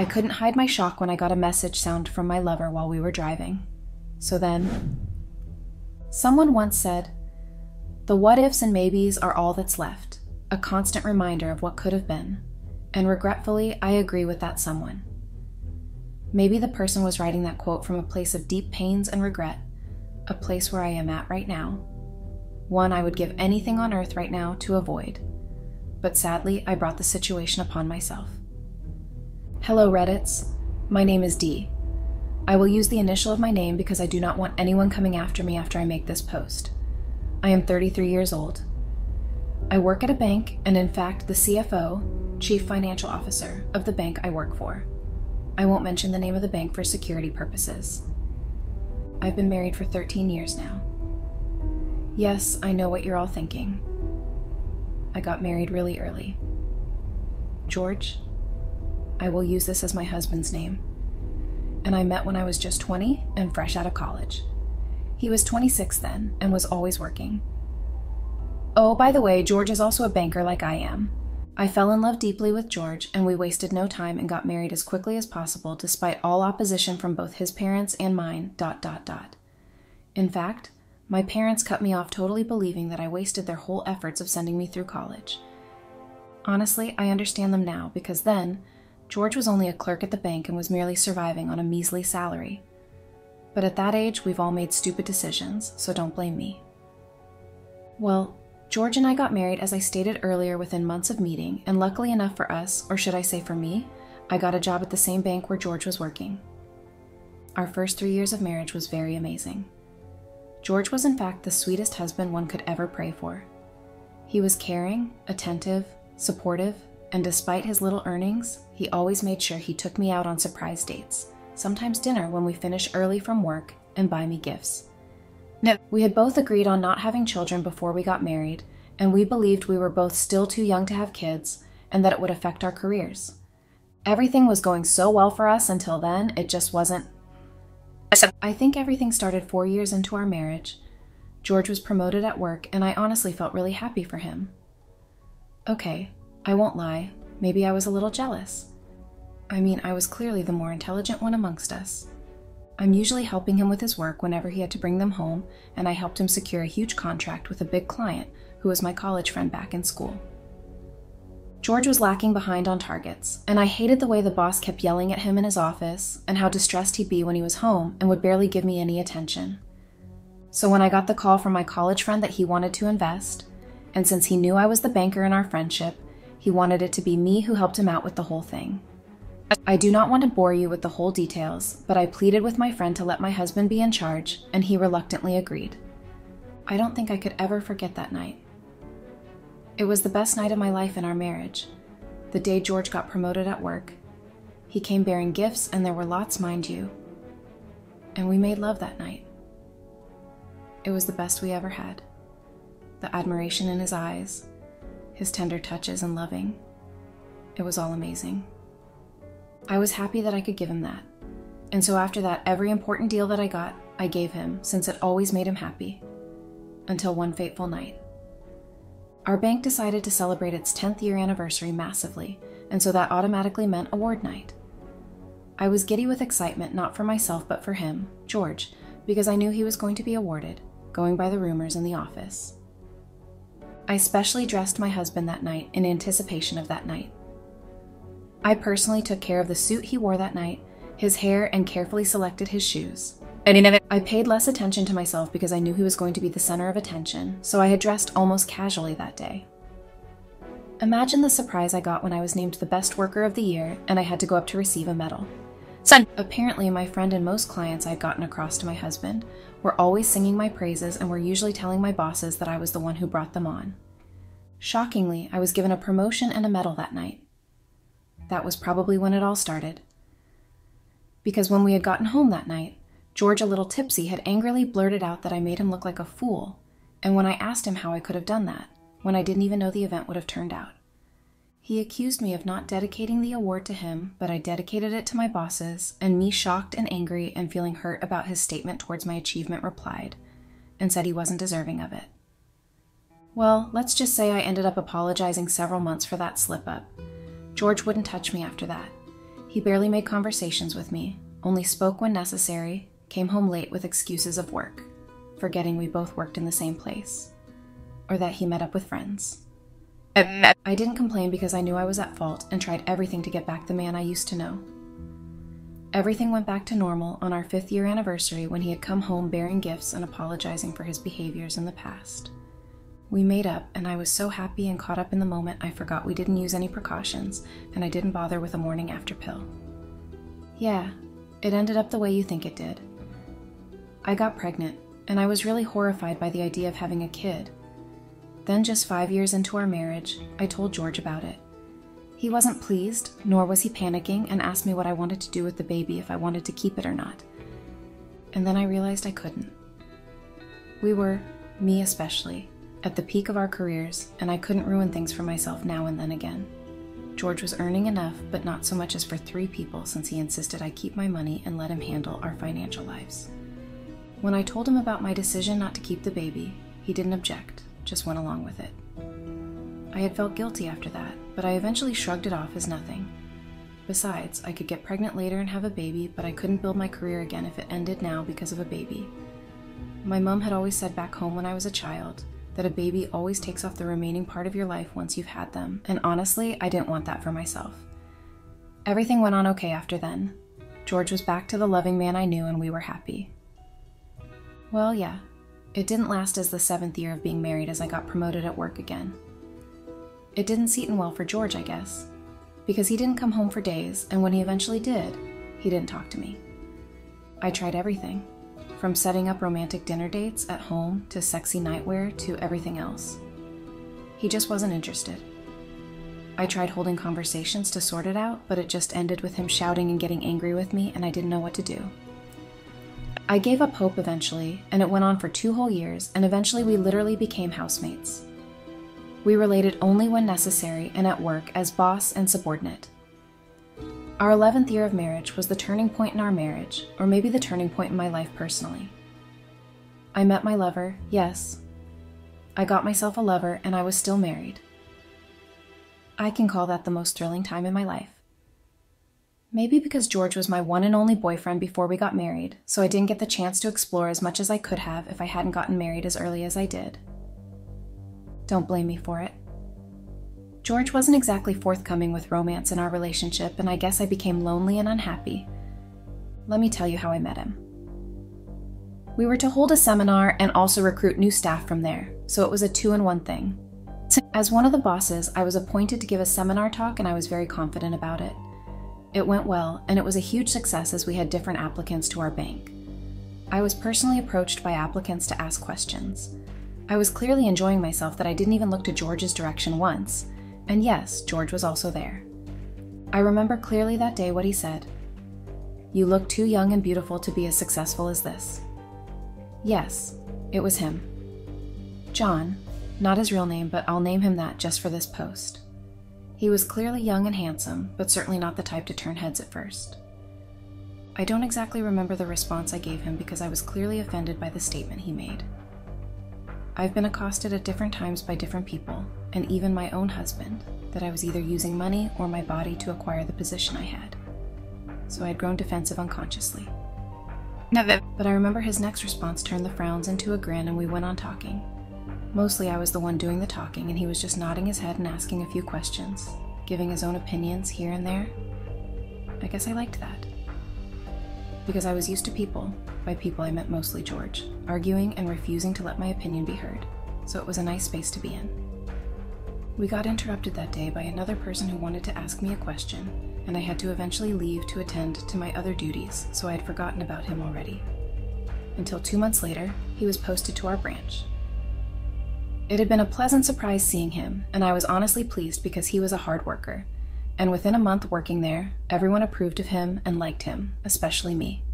I couldn't hide my shock when I got a message sound from my lover while we were driving. So then, someone once said, "The what ifs and maybes are all that's left, a constant reminder of what could have been." And regretfully, I agree with that someone. Maybe the person was writing that quote from a place of deep pains and regret, a place where I am at right now, one I would give anything on earth right now to avoid. But sadly, I brought the situation upon myself. Hello, Reddits. My name is Dee. I will use the initial of my name because I do not want anyone coming after me after I make this post. I am 33 years old. I work at a bank and, in fact, the CFO, Chief Financial Officer, of the bank I work for. I won't mention the name of the bank for security purposes. I've been married for 13 years now. Yes, I know what you're all thinking. I got married really early. George, I will use this as my husband's name, and I met when I was just 20 and fresh out of college. He was 26 then and was always working. Oh, by the way, George is also a banker like I am. I fell in love deeply with George, and we wasted no time and got married as quickly as possible despite all opposition from both his parents and mine, ... In fact, my parents cut me off totally believing that I wasted their whole efforts of sending me through college. Honestly, I understand them now because then, George was only a clerk at the bank and was merely surviving on a measly salary. But at that age, we've all made stupid decisions, so don't blame me. Well, George and I got married, as I stated earlier, within months of meeting, and luckily enough for us, or should I say for me, I got a job at the same bank where George was working. Our first 3 years of marriage was very amazing. George was in fact the sweetest husband one could ever pray for. He was caring, attentive, supportive, and despite his little earnings, he always made sure he took me out on surprise dates, sometimes dinner when we finished early from work, and buy me gifts. No, we had both agreed on not having children before we got married, and we believed we were both still too young to have kids, and that it would affect our careers. Everything was going so well for us until then, it just wasn't. I think everything started 4 years into our marriage. George was promoted at work, and I honestly felt really happy for him. Okay, I won't lie, maybe I was a little jealous. I mean, I was clearly the more intelligent one amongst us. I'm usually helping him with his work whenever he had to bring them home, and I helped him secure a huge contract with a big client who was my college friend back in school. George was lacking behind on targets, and I hated the way the boss kept yelling at him in his office and how distressed he'd be when he was home and would barely give me any attention. So when I got the call from my college friend that he wanted to invest, and since he knew I was the banker in our friendship, he wanted it to be me who helped him out with the whole thing. I do not want to bore you with the whole details, but I pleaded with my friend to let my husband be in charge, and he reluctantly agreed. I don't think I could ever forget that night. It was the best night of my life in our marriage, the day George got promoted at work. He came bearing gifts, and there were lots, mind you. And we made love that night. It was the best we ever had. The admiration in his eyes, his tender touches and loving. It was all amazing. I was happy that I could give him that. And so after that, every important deal that I got, I gave him, since it always made him happy. Until one fateful night. Our bank decided to celebrate its 10th year anniversary massively, and so that automatically meant award night. I was giddy with excitement, not for myself but for him, George, because I knew he was going to be awarded, going by the rumors in the office. I specially dressed my husband that night in anticipation of that night. I personally took care of the suit he wore that night, his hair, and carefully selected his shoes. I paid less attention to myself because I knew he was going to be the center of attention, so I had dressed almost casually that day. Imagine the surprise I got when I was named the best worker of the year and I had to go up to receive a medal. Apparently, my friend and most clients I'd gotten across to my husband were always singing my praises and were usually telling my bosses that I was the one who brought them on. Shockingly, I was given a promotion and a medal that night. That was probably when it all started. Because when we had gotten home that night, George, a little tipsy, had angrily blurted out that I made him look like a fool, and when I asked him how I could have done that, when I didn't even know the event would have turned out. He accused me of not dedicating the award to him, but I dedicated it to my bosses, and me, shocked and angry and feeling hurt about his statement towards my achievement, replied, and said he wasn't deserving of it. Well, let's just say I ended up apologizing several months for that slip-up. George wouldn't touch me after that. He barely made conversations with me, only spoke when necessary, came home late with excuses of work, forgetting we both worked in the same place, or that he met up with friends. I didn't complain because I knew I was at fault and tried everything to get back the man I used to know. Everything went back to normal on our 5th-year anniversary when he had come home bearing gifts and apologizing for his behaviors in the past. We made up, and I was so happy and caught up in the moment I forgot we didn't use any precautions, and I didn't bother with a morning after pill. Yeah, it ended up the way you think it did. I got pregnant, and I was really horrified by the idea of having a kid. Then just 5 years into our marriage, I told George about it. He wasn't pleased, nor was he panicking, and asked me what I wanted to do with the baby, if I wanted to keep it or not. And then I realized I couldn't. We were, me especially, at the peak of our careers, and I couldn't ruin things for myself now and then again. George was earning enough, but not so much as for 3 people, since he insisted I keep my money and let him handle our financial lives. When I told him about my decision not to keep the baby, he didn't object, just went along with it. I had felt guilty after that, but I eventually shrugged it off as nothing. Besides, I could get pregnant later and have a baby, but I couldn't build my career again if it ended now because of a baby. My mom had always said back home when I was a child that a baby always takes off the remaining part of your life once you've had them, and honestly, I didn't want that for myself. Everything went on okay after then. George was back to the loving man I knew, and we were happy. Well, yeah, it didn't last as the 7th year of being married as I got promoted at work again. It didn't seat in well for George, I guess, because he didn't come home for days, and when he eventually did, he didn't talk to me. I tried everything, from setting up romantic dinner dates at home to sexy nightwear to everything else. He just wasn't interested. I tried holding conversations to sort it out, but it just ended with him shouting and getting angry with me, and I didn't know what to do. I gave up hope eventually, and it went on for 2 whole years, and eventually we literally became housemates. We related only when necessary and at work as boss and subordinate. Our 11th year of marriage was the turning point in our marriage, or maybe the turning point in my life personally. I met my lover, yes. I got myself a lover, and I was still married. I can call that the most thrilling time in my life. Maybe because George was my one and only boyfriend before we got married, so I didn't get the chance to explore as much as I could have if I hadn't gotten married as early as I did. Don't blame me for it. George wasn't exactly forthcoming with romance in our relationship, and I guess I became lonely and unhappy. Let me tell you how I met him. We were to hold a seminar and also recruit new staff from there, so it was a 2-in-1 thing. As one of the bosses, I was appointed to give a seminar talk, and I was very confident about it. It went well, and it was a huge success as we had different applicants to our bank. I was personally approached by applicants to ask questions. I was clearly enjoying myself that I didn't even look to George's direction once. And yes, George was also there. I remember clearly that day what he said. "You look too young and beautiful to be as successful as this." Yes, it was him. John, not his real name, but I'll name him that just for this post. He was clearly young and handsome, but certainly not the type to turn heads at first. I don't exactly remember the response I gave him because I was clearly offended by the statement he made. I've been accosted at different times by different people, and even my own husband, that I was either using money or my body to acquire the position I had. So I had grown defensive unconsciously. But I remember his next response turned the frowns into a grin, and we went on talking. Mostly I was the one doing the talking, and he was just nodding his head and asking a few questions, giving his own opinions here and there. I guess I liked that. Because I was used to people, by people I meant mostly George, arguing and refusing to let my opinion be heard, so it was a nice space to be in. We got interrupted that day by another person who wanted to ask me a question, and I had to eventually leave to attend to my other duties, so I had forgotten about him already. Until 2 months later, he was posted to our branch. It had been a pleasant surprise seeing him, and I was honestly pleased because he was a hard worker, and within a month working there, everyone approved of him and liked him, especially me.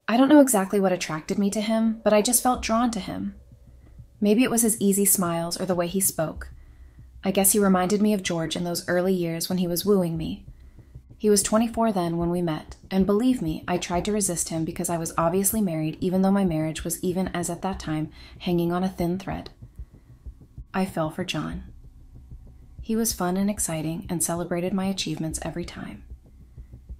I don't know exactly what attracted me to him, but I just felt drawn to him. Maybe it was his easy smiles or the way he spoke. I guess he reminded me of George in those early years when he was wooing me. He was 24 then when we met, and believe me, I tried to resist him because I was obviously married, even though my marriage was, even as at that time, hanging on a thin thread. I fell for John. He was fun and exciting and celebrated my achievements every time.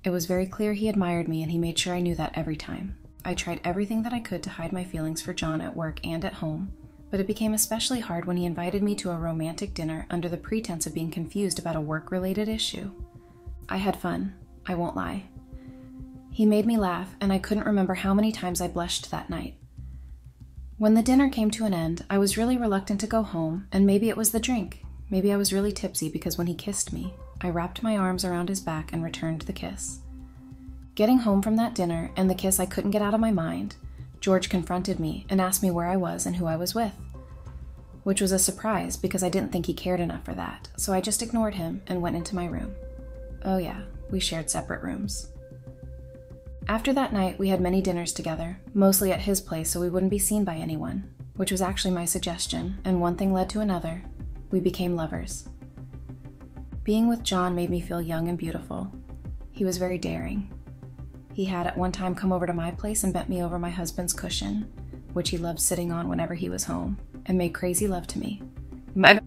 It was very clear he admired me, and he made sure I knew that every time. I tried everything that I could to hide my feelings for John at work and at home, but it became especially hard when he invited me to a romantic dinner under the pretense of being confused about a work-related issue. I had fun, I won't lie. He made me laugh, and I couldn't remember how many times I blushed that night. When the dinner came to an end, I was really reluctant to go home, and maybe it was the drink. Maybe I was really tipsy because when he kissed me, I wrapped my arms around his back and returned the kiss. Getting home from that dinner and the kiss I couldn't get out of my mind, George confronted me and asked me where I was and who I was with. Which was a surprise because I didn't think he cared enough for that, so I just ignored him and went into my room. Oh yeah, we shared separate rooms. After that night, we had many dinners together, mostly at his place so we wouldn't be seen by anyone, which was actually my suggestion, and one thing led to another. We became lovers. Being with John made me feel young and beautiful. He was very daring. He had at one time come over to my place and bent me over my husband's cushion, which he loved sitting on whenever he was home, and made crazy love to me.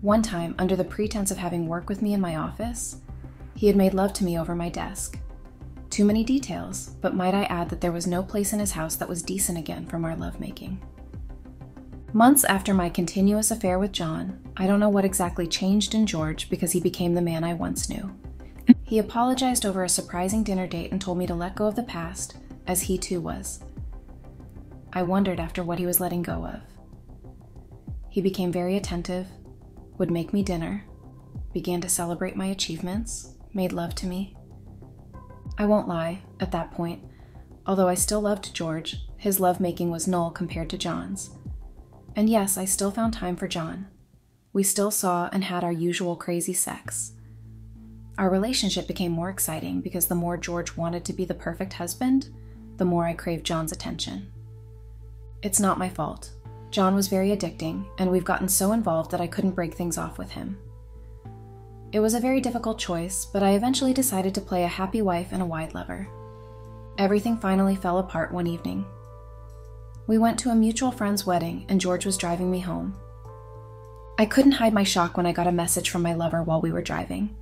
One time, under the pretense of having work with me in my office, he had made love to me over my desk. Too many details, but might I add that there was no place in his house that was decent again from our lovemaking. Months after my continuous affair with John, I don't know what exactly changed in George because he became the man I once knew. He apologized over a surprising dinner date and told me to let go of the past, as he too was. I wondered after what he was letting go of. He became very attentive, would make me dinner, began to celebrate my achievements, made love to me. I won't lie, at that point, although I still loved George, his lovemaking was null compared to John's. And yes, I still found time for John. We still saw and had our usual crazy sex. Our relationship became more exciting because the more George wanted to be the perfect husband, the more I craved John's attention. It's not my fault. John was very addicting, and we've gotten so involved that I couldn't break things off with him. It was a very difficult choice, but I eventually decided to play a happy wife and a wide lover. Everything finally fell apart one evening. We went to a mutual friend's wedding, and George was driving me home. I couldn't hide my shock when I got a message from my lover while we were driving.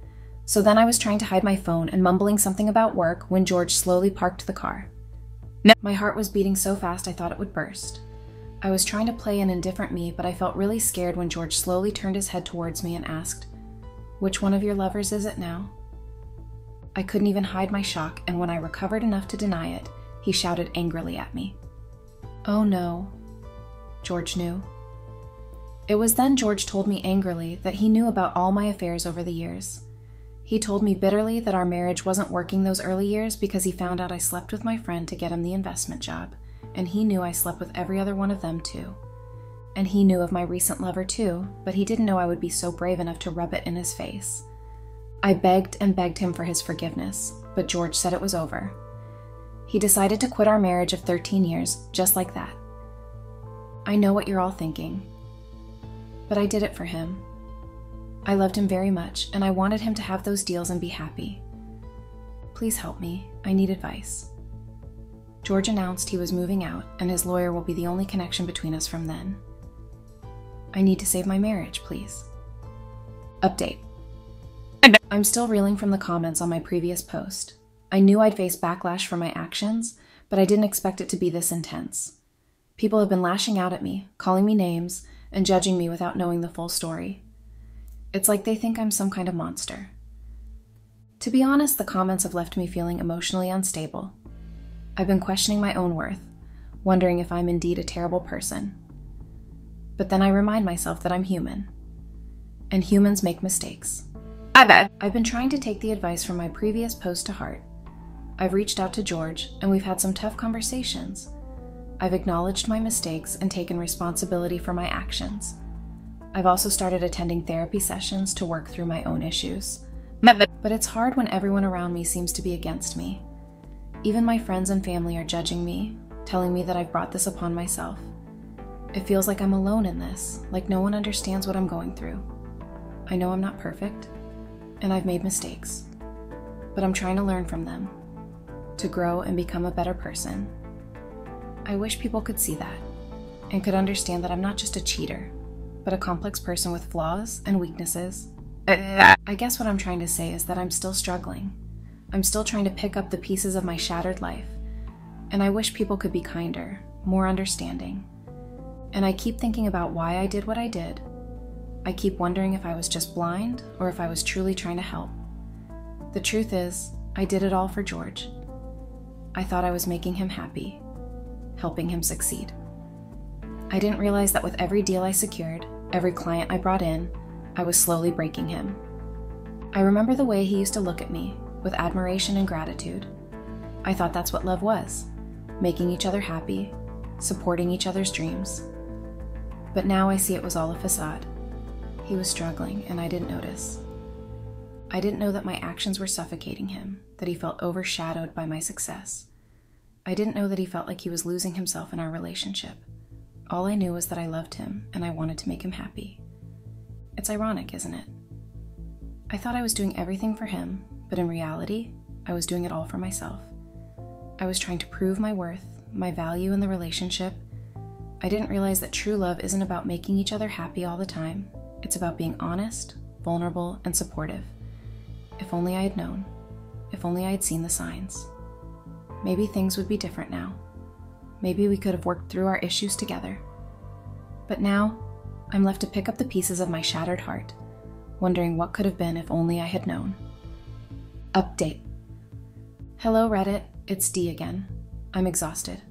So then I was trying to hide my phone and mumbling something about work when George slowly parked the car. My heart was beating so fast I thought it would burst. I was trying to play an indifferent me, but I felt really scared when George slowly turned his head towards me and asked, "Which one of your lovers is it now?" I couldn't even hide my shock, and when I recovered enough to deny it, he shouted angrily at me. Oh no. George knew. It was then George told me angrily that he knew about all my affairs over the years. He told me bitterly that our marriage wasn't working those early years because he found out I slept with my friend to get him the investment job, and he knew I slept with every other one of them too. And he knew of my recent lover too, but he didn't know I would be so brave enough to rub it in his face. I begged and begged him for his forgiveness, but George said it was over. He decided to quit our marriage of 13 years, just like that. I know what you're all thinking, but I did it for him. I loved him very much, and I wanted him to have those deals and be happy. Please help me. I need advice. George announced he was moving out, and his lawyer will be the only connection between us from then. I need to save my marriage, please. Update. I'm still reeling from the comments on my previous post. I knew I'd face backlash for my actions, but I didn't expect it to be this intense. People have been lashing out at me, calling me names, and judging me without knowing the full story. It's like they think I'm some kind of monster. To be honest, the comments have left me feeling emotionally unstable. I've been questioning my own worth, wondering if I'm indeed a terrible person. But then I remind myself that I'm human, and humans make mistakes. I've been trying to take the advice from my previous post to heart. I've reached out to George, and we've had some tough conversations. I've acknowledged my mistakes and taken responsibility for my actions. I've also started attending therapy sessions to work through my own issues. But it's hard when everyone around me seems to be against me. Even my friends and family are judging me, telling me that I've brought this upon myself. It feels like I'm alone in this, like no one understands what I'm going through. I know I'm not perfect, and I've made mistakes, but I'm trying to learn from them, to grow and become a better person. I wish people could see that, and could understand that I'm not just a cheater, but a complex person with flaws and weaknesses. I guess what I'm trying to say is that I'm still struggling. I'm still trying to pick up the pieces of my shattered life, and I wish people could be kinder, more understanding. And I keep thinking about why I did what I did. I keep wondering if I was just blind or if I was truly trying to help. The truth is, I did it all for George. I thought I was making him happy, helping him succeed. I didn't realize that with every deal I secured, every client I brought in, I was slowly breaking him. I remember the way he used to look at me, with admiration and gratitude. I thought that's what love was, making each other happy, supporting each other's dreams. But now I see it was all a facade. He was struggling, and I didn't notice. I didn't know that my actions were suffocating him, that he felt overshadowed by my success. I didn't know that he felt like he was losing himself in our relationship. All I knew was that I loved him, and I wanted to make him happy. It's ironic, isn't it? I thought I was doing everything for him, but in reality, I was doing it all for myself. I was trying to prove my worth, my value in the relationship. I didn't realize that true love isn't about making each other happy all the time. It's about being honest, vulnerable, and supportive. If only I had known. If only I had seen the signs. Maybe things would be different now. Maybe we could have worked through our issues together. But now, I'm left to pick up the pieces of my shattered heart, wondering what could have been if only I had known. Update. Hello Reddit, it's Dee again. I'm exhausted.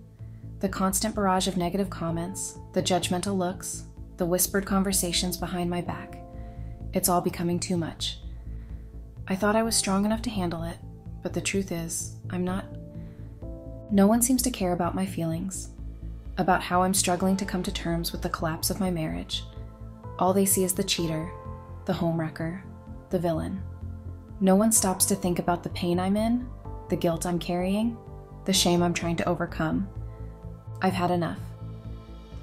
The constant barrage of negative comments, the judgmental looks, the whispered conversations behind my back. It's all becoming too much. I thought I was strong enough to handle it, but the truth is, I'm not. No one seems to care about my feelings, about how I'm struggling to come to terms with the collapse of my marriage. All they see is the cheater, the homewrecker, the villain. No one stops to think about the pain I'm in, the guilt I'm carrying, the shame I'm trying to overcome. I've had enough.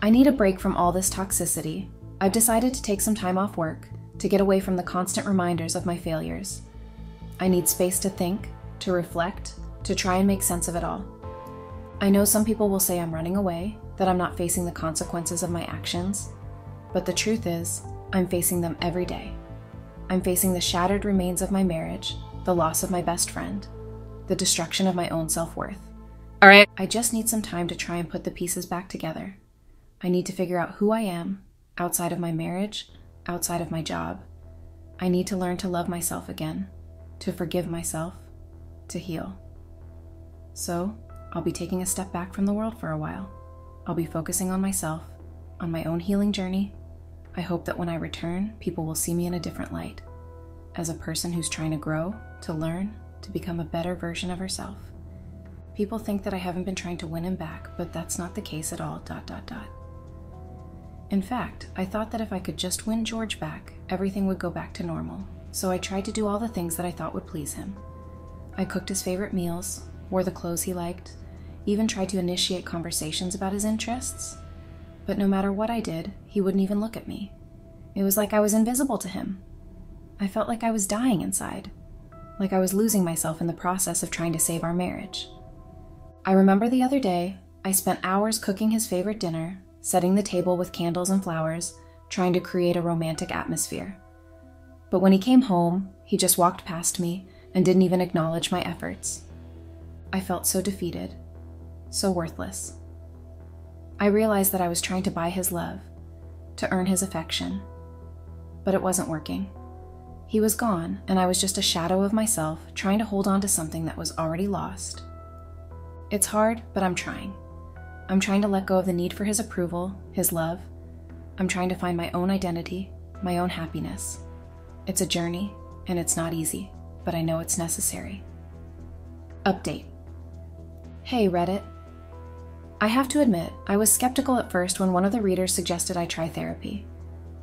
I need a break from all this toxicity. I've decided to take some time off work, to get away from the constant reminders of my failures. I need space to think, to reflect, to try and make sense of it all. I know some people will say I'm running away, that I'm not facing the consequences of my actions, but the truth is, I'm facing them every day. I'm facing the shattered remains of my marriage, the loss of my best friend, the destruction of my own self-worth. All right. I just need some time to try and put the pieces back together. I need to figure out who I am, outside of my marriage, outside of my job. I need to learn to love myself again, to forgive myself, to heal. So, I'll be taking a step back from the world for a while. I'll be focusing on myself, on my own healing journey. I hope that when I return, people will see me in a different light, as a person who's trying to grow, to learn, to become a better version of herself. People think that I haven't been trying to win him back, but that's not the case at all, ... In fact, I thought that if I could just win George back, everything would go back to normal, so I tried to do all the things that I thought would please him. I cooked his favorite meals, wore the clothes he liked, even tried to initiate conversations about his interests. But no matter what I did, he wouldn't even look at me. It was like I was invisible to him. I felt like I was dying inside, like I was losing myself in the process of trying to save our marriage. I remember the other day, I spent hours cooking his favorite dinner, setting the table with candles and flowers, trying to create a romantic atmosphere. But when he came home, he just walked past me and didn't even acknowledge my efforts. I felt so defeated, so worthless. I realized that I was trying to buy his love, to earn his affection, but it wasn't working. He was gone, and I was just a shadow of myself trying to hold on to something that was already lost. It's hard, but I'm trying. I'm trying to let go of the need for his approval, his love. I'm trying to find my own identity, my own happiness. It's a journey, and it's not easy, but I know it's necessary. Update. Hey Reddit. I have to admit, I was skeptical at first when one of the readers suggested I try therapy.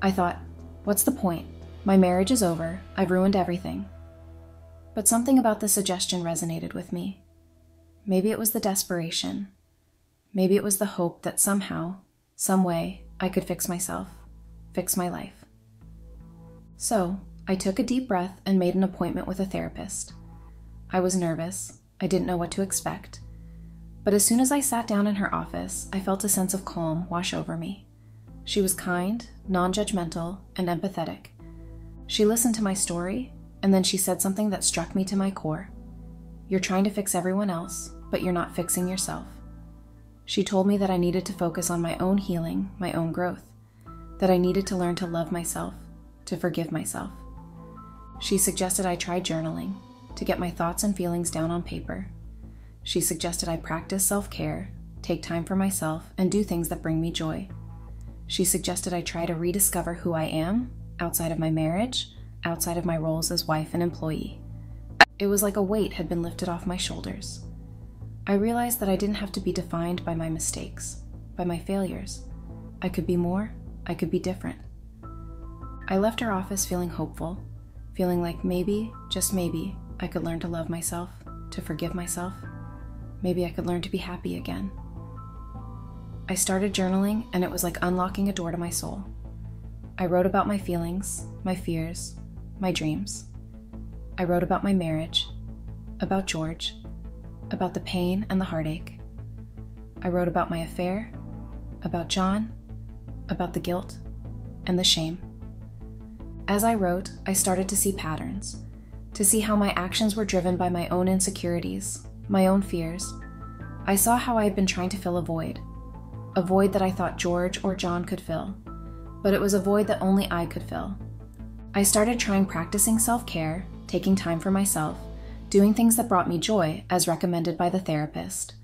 I thought, what's the point? My marriage is over, I've ruined everything. But something about the suggestion resonated with me. Maybe it was the desperation. Maybe it was the hope that somehow, some way, I could fix myself, fix my life. So, I took a deep breath and made an appointment with a therapist. I was nervous, I didn't know what to expect. But as soon as I sat down in her office, I felt a sense of calm wash over me. She was kind, non-judgmental, and empathetic. She listened to my story, and then she said something that struck me to my core. You're trying to fix everyone else, but you're not fixing yourself. She told me that I needed to focus on my own healing, my own growth, that I needed to learn to love myself, to forgive myself. She suggested I try journaling, to get my thoughts and feelings down on paper. She suggested I practice self-care, take time for myself, and do things that bring me joy. She suggested I try to rediscover who I am, outside of my marriage, outside of my roles as wife and employee. It was like a weight had been lifted off my shoulders. I realized that I didn't have to be defined by my mistakes, by my failures. I could be more, I could be different. I left her office feeling hopeful, feeling like maybe, just maybe, I could learn to love myself, to forgive myself. Maybe I could learn to be happy again. I started journaling, and it was like unlocking a door to my soul. I wrote about my feelings, my fears, my dreams. I wrote about my marriage, about George, about the pain and the heartache. I wrote about my affair, about John, about the guilt and the shame. As I wrote, I started to see patterns, to see how my actions were driven by my own insecurities, my own fears. I saw how I had been trying to fill a void that I thought George or John could fill, but it was a void that only I could fill. I started trying practicing self-care, taking time for myself, doing things that brought me joy as recommended by the therapist.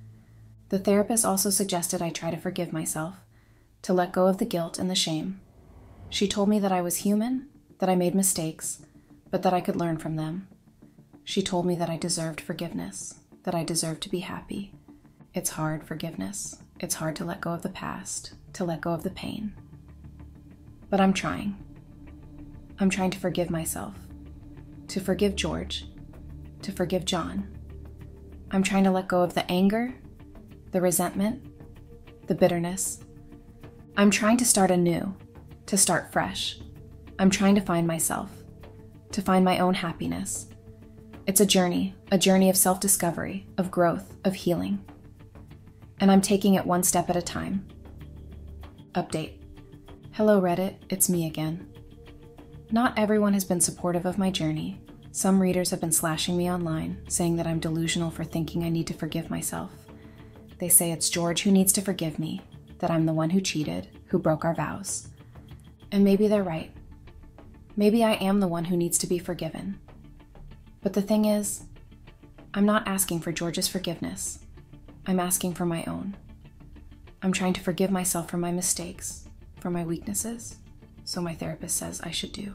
The therapist also suggested I try to forgive myself, to let go of the guilt and the shame. She told me that I was human, that I made mistakes, but that I could learn from them. She told me that I deserved forgiveness, that I deserved to be happy. It's hard, forgiveness. It's hard to let go of the past, to let go of the pain. But I'm trying. I'm trying to forgive myself, to forgive George, to forgive John. I'm trying to let go of the anger, the resentment, the bitterness. I'm trying to start anew, to start fresh. I'm trying to find myself, to find my own happiness. It's a journey of self-discovery, of growth, of healing. And I'm taking it one step at a time. Update. Hello Reddit, it's me again. Not everyone has been supportive of my journey. Some readers have been slashing me online, saying that I'm delusional for thinking I need to forgive myself. They say it's George who needs to forgive me, that I'm the one who cheated, who broke our vows. And maybe they're right. Maybe I am the one who needs to be forgiven. But the thing is, I'm not asking for George's forgiveness. I'm asking for my own. I'm trying to forgive myself for my mistakes, for my weaknesses, so my therapist says I should do.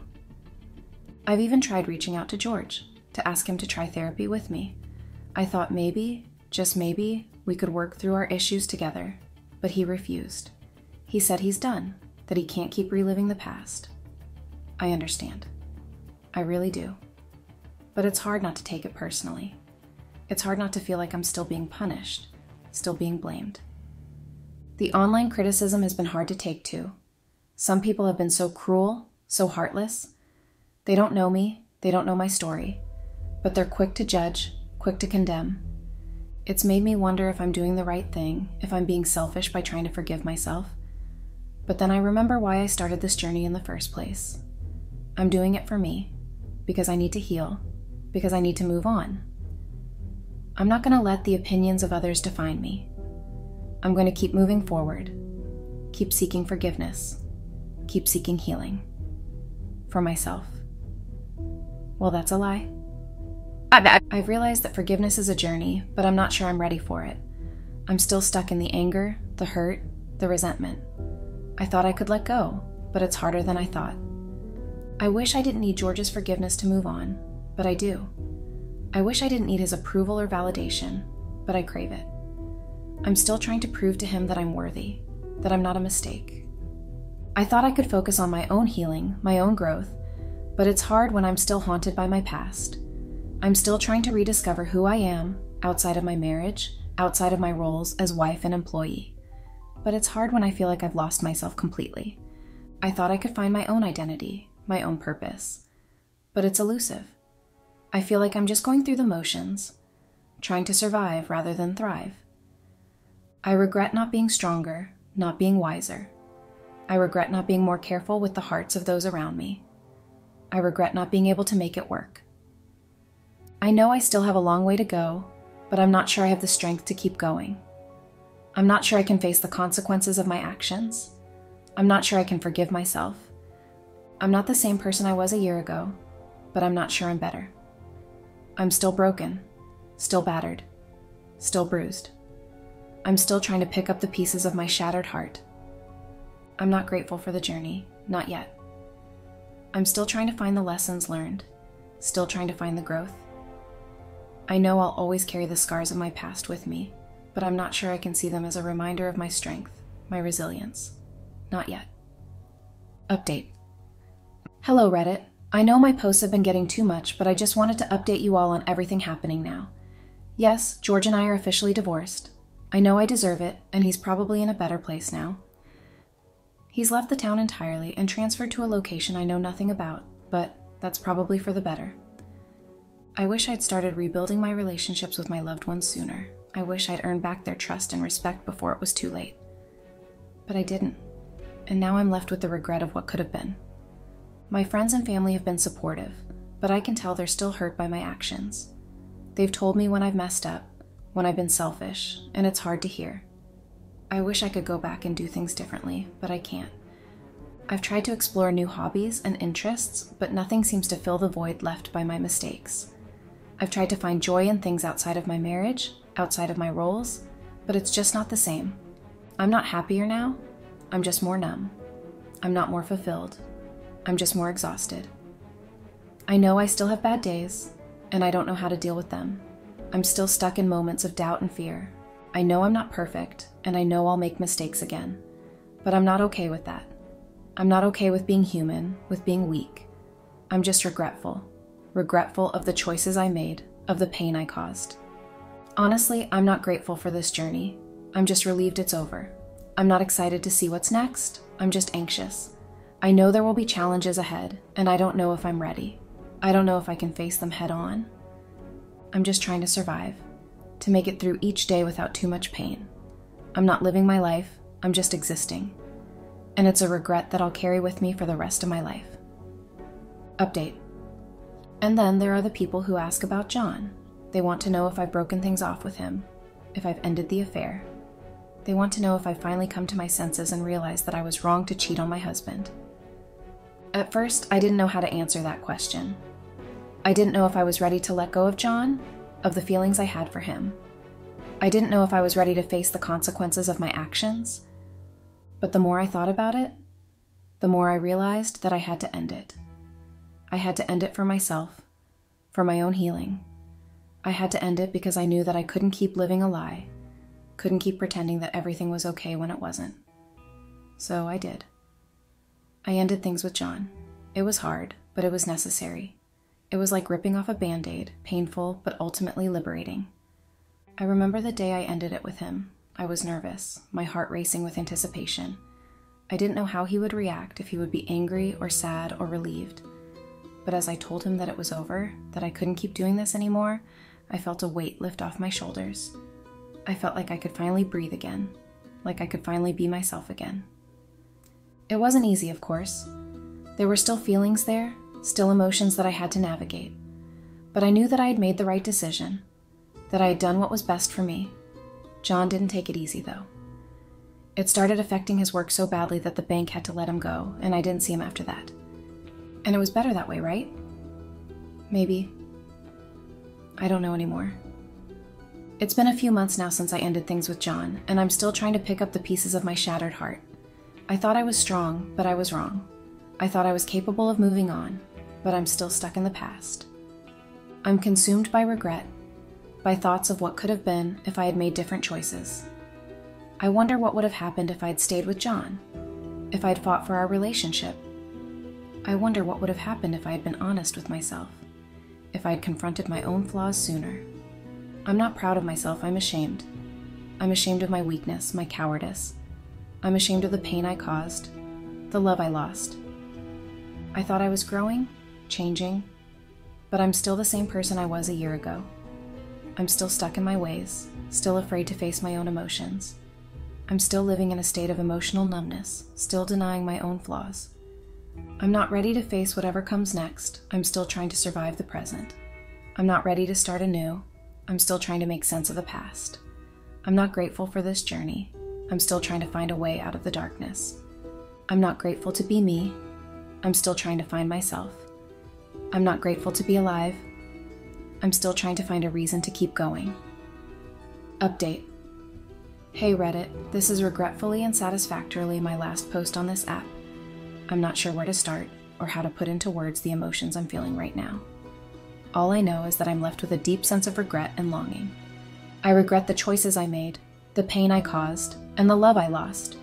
I've even tried reaching out to George to ask him to try therapy with me. I thought maybe, just maybe, we could work through our issues together, but he refused. He said he's done, that he can't keep reliving the past. I understand. I really do. But it's hard not to take it personally. It's hard not to feel like I'm still being punished, still being blamed. The online criticism has been hard to take too. Some people have been so cruel, so heartless. They don't know me, they don't know my story, but they're quick to judge, quick to condemn. It's made me wonder if I'm doing the right thing, if I'm being selfish by trying to forgive myself. But then I remember why I started this journey in the first place. I'm doing it for me, because I need to heal, because I need to move on. I'm not going to let the opinions of others define me. I'm going to keep moving forward, keep seeking forgiveness, keep seeking healing. For myself. Well, that's a lie. I've realized that forgiveness is a journey, but I'm not sure I'm ready for it. I'm still stuck in the anger, the hurt, the resentment. I thought I could let go, but it's harder than I thought. I wish I didn't need George's forgiveness to move on, but I do. I wish I didn't need his approval or validation, but I crave it. I'm still trying to prove to him that I'm worthy, that I'm not a mistake. I thought I could focus on my own healing, my own growth, but it's hard when I'm still haunted by my past. I'm still trying to rediscover who I am outside of my marriage, outside of my roles as wife and employee. But it's hard when I feel like I've lost myself completely. I thought I could find my own identity, my own purpose. But it's elusive. I feel like I'm just going through the motions, trying to survive rather than thrive. I regret not being stronger, not being wiser. I regret not being more careful with the hearts of those around me. I regret not being able to make it work. I know I still have a long way to go, but I'm not sure I have the strength to keep going. I'm not sure I can face the consequences of my actions. I'm not sure I can forgive myself. I'm not the same person I was a year ago, but I'm not sure I'm better. I'm still broken, still battered, still bruised. I'm still trying to pick up the pieces of my shattered heart. I'm not grateful for the journey, not yet. I'm still trying to find the lessons learned, still trying to find the growth. I know I'll always carry the scars of my past with me, but I'm not sure I can see them as a reminder of my strength, my resilience. Not yet. Update. Hello, Reddit. I know my posts have been getting too much, but I just wanted to update you all on everything happening now. Yes, George and I are officially divorced. I know I deserve it, and he's probably in a better place now. He's left the town entirely and transferred to a location I know nothing about, but that's probably for the better. I wish I'd started rebuilding my relationships with my loved ones sooner. I wish I'd earned back their trust and respect before it was too late. But I didn't, and now I'm left with the regret of what could have been. My friends and family have been supportive, but I can tell they're still hurt by my actions. They've told me when I've messed up, when I've been selfish, and it's hard to hear. I wish I could go back and do things differently, but I can't. I've tried to explore new hobbies and interests, but nothing seems to fill the void left by my mistakes. I've tried to find joy in things outside of my marriage, outside of my roles, but it's just not the same. I'm not happier now. I'm just more numb. I'm not more fulfilled. I'm just more exhausted. I know I still have bad days, and I don't know how to deal with them. I'm still stuck in moments of doubt and fear. I know I'm not perfect, and I know I'll make mistakes again, but I'm not okay with that. I'm not okay with being human, with being weak. I'm just regretful of the choices I made, of the pain I caused. Honestly, I'm not grateful for this journey. I'm just relieved it's over. I'm not excited to see what's next. I'm just anxious. I know there will be challenges ahead, and I don't know if I'm ready. I don't know if I can face them head on. I'm just trying to survive, to make it through each day without too much pain. I'm not living my life, I'm just existing. And it's a regret that I'll carry with me for the rest of my life. Update. And then there are the people who ask about John. They want to know if I've broken things off with him, if I've ended the affair. They want to know if I've finally come to my senses and realized that I was wrong to cheat on my husband. At first, I didn't know how to answer that question. I didn't know if I was ready to let go of John, of the feelings I had for him. I didn't know if I was ready to face the consequences of my actions. But the more I thought about it, the more I realized that I had to end it. I had to end it for myself, for my own healing. I had to end it because I knew that I couldn't keep living a lie, couldn't keep pretending that everything was okay when it wasn't. So I did. I ended things with John. It was hard, but it was necessary. It was like ripping off a Band-Aid, painful, but ultimately liberating. I remember the day I ended it with him. I was nervous, my heart racing with anticipation. I didn't know how he would react, if he would be angry or sad or relieved. But as I told him that it was over, that I couldn't keep doing this anymore, I felt a weight lift off my shoulders. I felt like I could finally breathe again, like I could finally be myself again. It wasn't easy, of course. There were still feelings there, still emotions that I had to navigate. But I knew that I had made the right decision, that I had done what was best for me. John didn't take it easy, though. It started affecting his work so badly that the bank had to let him go, and I didn't see him after that. And it was better that way, right? Maybe. I don't know anymore. It's been a few months now since I ended things with John, and I'm still trying to pick up the pieces of my shattered heart. I thought I was strong, but I was wrong. I thought I was capable of moving on, but I'm still stuck in the past. I'm consumed by regret, by thoughts of what could have been if I had made different choices. I wonder what would have happened if I had stayed with John, if I had fought for our relationship. I wonder what would have happened if I had been honest with myself, if I had confronted my own flaws sooner. I'm not proud of myself, I'm ashamed. I'm ashamed of my weakness, my cowardice. I'm ashamed of the pain I caused, the love I lost. I thought I was growing, changing, but I'm still the same person I was a year ago. I'm still stuck in my ways, still afraid to face my own emotions. I'm still living in a state of emotional numbness, still denying my own flaws. I'm not ready to face whatever comes next. I'm still trying to survive the present. I'm not ready to start anew. I'm still trying to make sense of the past. I'm not grateful for this journey. I'm still trying to find a way out of the darkness. I'm not grateful to be me. I'm still trying to find myself. I'm not grateful to be alive. I'm still trying to find a reason to keep going. Update. Hey Reddit, this is regretfully and satisfactorily my last post on this app. I'm not sure where to start or how to put into words the emotions I'm feeling right now. All I know is that I'm left with a deep sense of regret and longing. I regret the choices I made, the pain I caused, and the love I lost.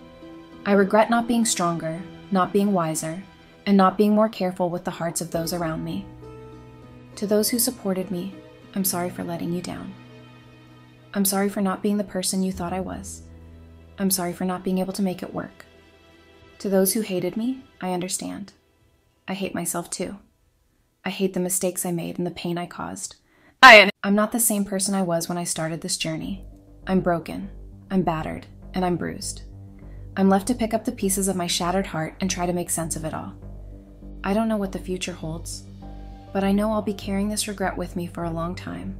I regret not being stronger, not being wiser, and not being more careful with the hearts of those around me. To those who supported me, I'm sorry for letting you down. I'm sorry for not being the person you thought I was. I'm sorry for not being able to make it work. To those who hated me, I understand. I hate myself too. I hate the mistakes I made and the pain I caused. I'm not the same person I was when I started this journey. I'm broken, I'm battered, and I'm bruised. I'm left to pick up the pieces of my shattered heart and try to make sense of it all. I don't know what the future holds, but I know I'll be carrying this regret with me for a long time.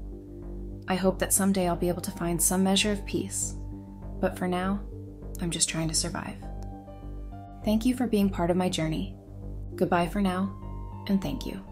I hope that someday I'll be able to find some measure of peace, but for now, I'm just trying to survive. Thank you for being part of my journey. Goodbye for now, and thank you.